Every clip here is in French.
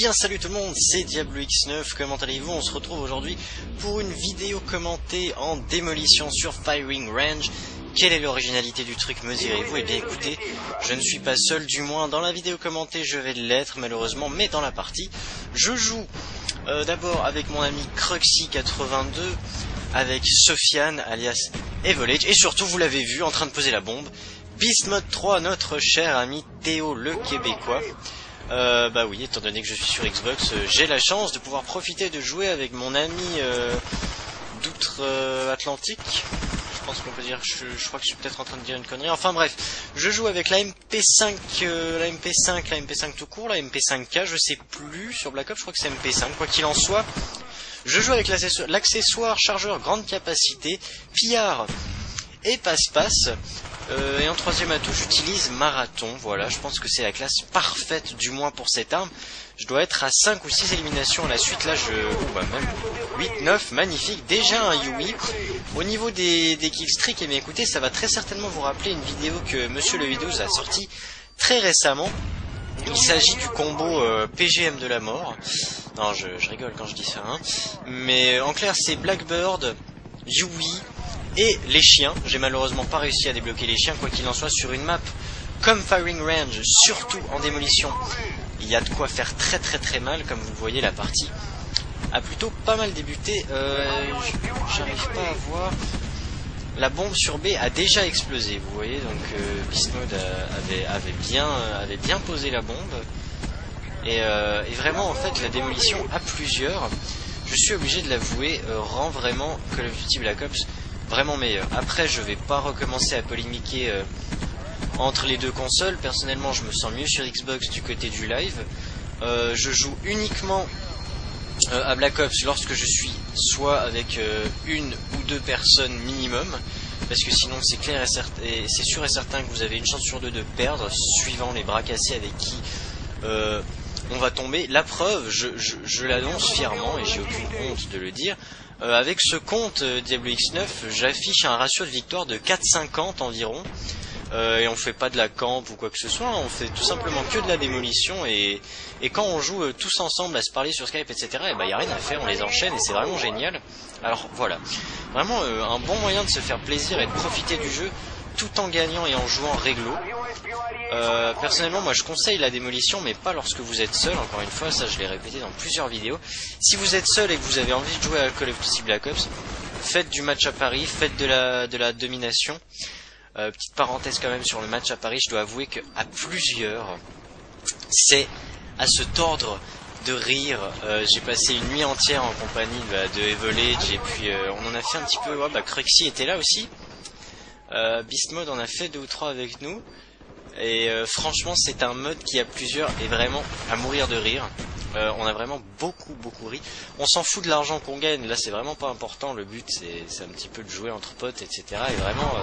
bien salut tout le monde, c'est DiabloX9, comment allez-vous? On se retrouve aujourd'hui pour une vidéo commentée en démolition sur Firing Range. Quelle est l'originalité du truc, me direz-vous? Eh bien écoutez, je ne suis pas seul, du moins dans la vidéo commentée je vais l'être malheureusement, mais dans la partie, je joue d'abord avec mon ami Cruxy82, avec Sofiane alias Evolage, et surtout vous l'avez vu en train de poser la bombe, Beast Mode 3, notre cher ami Théo le Québécois. Bah oui, étant donné que je suis sur Xbox, j'ai la chance de pouvoir profiter de jouer avec mon ami d'outre-Atlantique. Je pense qu'on peut dire, je crois que je suis peut-être en train de dire une connerie. Enfin bref, je joue avec la MP5, la MP5 tout court, la MP5K, je sais plus, sur Black Ops, je crois que c'est MP5, quoi qu'il en soit. Je joue avec l'accessoire chargeur grande capacité, pillard et passe-passe. Et en troisième atout, j'utilise Marathon. Voilà, je pense que c'est la classe parfaite, du moins pour cette arme. Je dois être à 5 ou 6 éliminations à la suite. Là, même 8, 9, magnifique. Déjà un Yui. Au niveau des killstreaks, eh bien écoutez, ça va très certainement vous rappeler une vidéo que Monsieur le Vidéos a sortie très récemment. Il s'agit du combo PGM de la mort. Non, je rigole quand je dis ça, hein. Mais en clair, c'est Blackbird, Yui et les chiens. J'ai malheureusement pas réussi à débloquer les chiens, quoi qu'il en soit, sur une map comme Firing Range, surtout en démolition. Il y a de quoi faire très mal, comme vous le voyez, la partie a plutôt pas mal débuté. J'arrive pas à voir. La bombe sur B a déjà explosé, vous voyez, donc Beast Mode avait bien posé la bombe. Et vraiment, en fait, la démolition à plusieurs, je suis obligé de l'avouer, rend vraiment Call of Duty Black Ops vraiment meilleur. Après, je vais pas recommencer à polémiquer entre les deux consoles. Personnellement, je me sens mieux sur Xbox du côté du live. Je joue uniquement à Black Ops lorsque je suis soit avec une ou deux personnes minimum, parce que sinon c'est clair et c'est sûr et certain que vous avez une chance sur deux de perdre, suivant les bras cassés avec qui on va tomber. La preuve, je l'annonce fièrement et j'ai aucune honte de le dire. Avec ce compte DiabloX9, j'affiche un ratio de victoire de 4,50 environ. Et on fait pas de la camp ou quoi que ce soit, on fait tout simplement que de la démolition. Et quand on joue tous ensemble à se parler sur Skype, etc., et bah y a rien à faire, on les enchaîne et c'est vraiment génial. Alors voilà, vraiment un bon moyen de se faire plaisir et de profiter du jeu tout en gagnant et en jouant réglo. Personnellement, moi je conseille la démolition, mais pas lorsque vous êtes seul. Encore une fois, ça je l'ai répété dans plusieurs vidéos. Si vous êtes seul et que vous avez envie de jouer à Call of Duty Black Ops, faites du match à Paris, faites de la domination. Petite parenthèse quand même sur le match à Paris, je dois avouer qu'à plusieurs, c'est à se tordre de rire. J'ai passé une nuit entière en compagnie de Evolage, et puis on en a fait un petit peu. Cruxy était là aussi. Beast Mode en a fait 2 ou 3 avec nous. Et franchement, c'est un mode qui à plusieurs est vraiment à mourir de rire. On a vraiment beaucoup ri. On s'en fout de l'argent qu'on gagne, là c'est vraiment pas important. Le but c'est un petit peu de jouer entre potes, etc. Et vraiment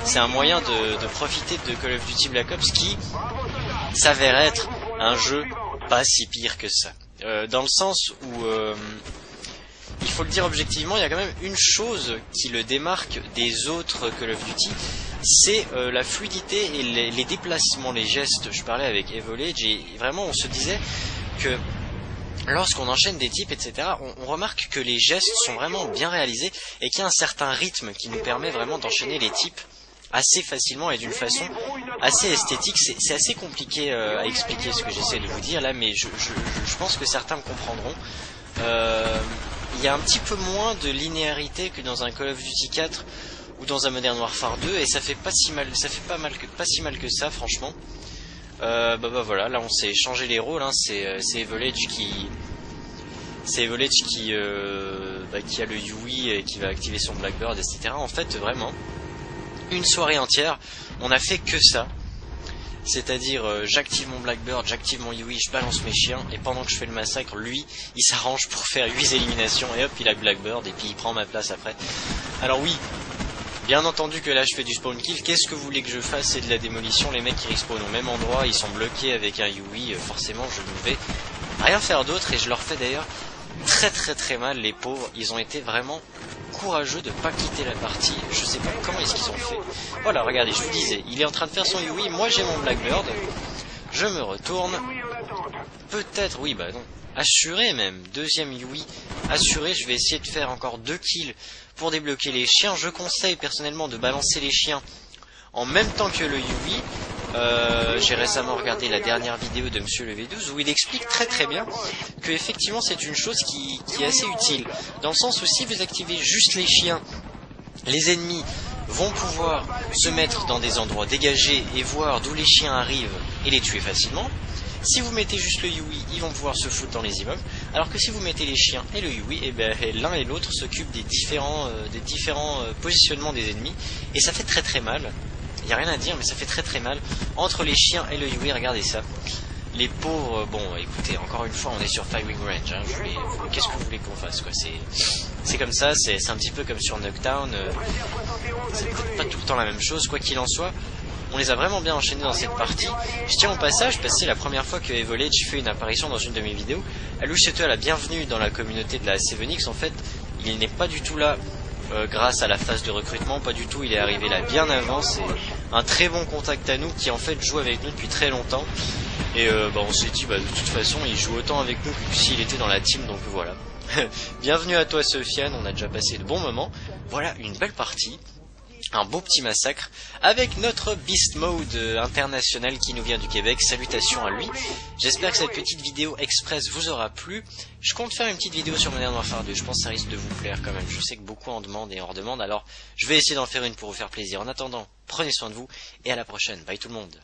c'est un moyen de profiter de Call of Duty Black Ops qui s'avère être un jeu pas si pire que ça. Dans le sens où il faut le dire objectivement, il y a quand même une chose qui le démarque des autres Call of Duty, c'est la fluidité et les déplacements, les gestes. Je parlais avec Evolage et vraiment on se disait que lorsqu'on enchaîne des types, etc., on remarque que les gestes sont vraiment bien réalisés et qu'il y a un certain rythme qui nous permet vraiment d'enchaîner les types assez facilement et d'une façon assez esthétique. C'est assez compliqué à expliquer ce que j'essaie de vous dire là, mais je pense que certains me comprendront. Il y a un petit peu moins de linéarité que dans un Call of Duty 4 ou dans un Modern Warfare 2, et ça fait pas si mal que ça, franchement. Voilà, là on s'est échangé les rôles, hein. C'est Evolage qui a le Yui et qui va activer son Blackbird, etc. En fait, vraiment, une soirée entière, on a fait que ça. C'est-à-dire, j'active mon Blackbird, j'active mon Yui, je balance mes chiens, et pendant que je fais le massacre, lui, il s'arrange pour faire 8 éliminations, et hop, il a le Blackbird, et puis il prend ma place après. Alors oui, bien entendu que là je fais du spawn kill. Qu'est-ce que vous voulez que je fasse? C'est de la démolition. Les mecs qui respawnent au même endroit, ils sont bloqués avec un Yui, forcément je ne vais rien faire d'autre, et je leur fais d'ailleurs très mal, les pauvres. Ils ont été vraiment courageux de pas quitter la partie. Je sais pas comment est-ce qu'ils ont fait. Voilà, regardez, je vous disais, il est en train de faire son Yui, moi j'ai mon Blackbird, je me retourne, peut-être, oui bah non, assuré même, deuxième Yui, assuré. Je vais essayer de faire encore 2 kills pour débloquer les chiens. Je conseille personnellement de balancer les chiens en même temps que le Yui. J'ai récemment regardé la dernière vidéo de Monsieur le V12 où il explique très bien que effectivement c'est une chose qui est assez utile, dans le sens où si vous activez juste les chiens, les ennemis vont pouvoir se mettre dans des endroits dégagés et voir d'où les chiens arrivent et les tuer facilement. Si vous mettez juste le Yui, ils vont pouvoir se foutre dans les immeubles, alors que si vous mettez les chiens et le Yui, et ben l'un et l'autre s'occupent des différents positionnements des ennemis, et ça fait très mal. Il n'y a rien à dire, mais ça fait très mal entre les chiens et le Yui. Regardez ça. Les pauvres, bon, écoutez, encore une fois, on est sur Firing Range. Hein, qu'est-ce que vous voulez qu'on fasse, quoi? C'est comme ça, c'est un petit peu comme sur Knockdown. C'est peut-être pas tout le temps la même chose, quoi qu'il en soit. On les a vraiment bien enchaînés dans cette partie. Je tiens au passage, parce que c'est la première fois que Evolage fait une apparition dans une de mes vidéos, à lui souhaiter la bienvenue dans la communauté de la 7X. En fait, il n'est pas du tout là grâce à la phase de recrutement, pas du tout, il est arrivé là bien avant. C'est un très bon contact à nous qui en fait joue avec nous depuis très longtemps. Et on s'est dit, de toute façon, il joue autant avec nous que s'il était dans la team, donc voilà. Bienvenue à toi Sofiane, on a déjà passé de bons moments. Voilà, une belle partie. Un beau petit massacre avec notre Beast Mode international qui nous vient du Québec. Salutations à lui. J'espère que cette petite vidéo express vous aura plu. Je compte faire une petite vidéo sur Modern Warfare 2. Je pense que ça risque de vous plaire quand même. Je sais que beaucoup en demandent et en redemandent. Alors je vais essayer d'en faire une pour vous faire plaisir. En attendant, prenez soin de vous et à la prochaine. Bye tout le monde.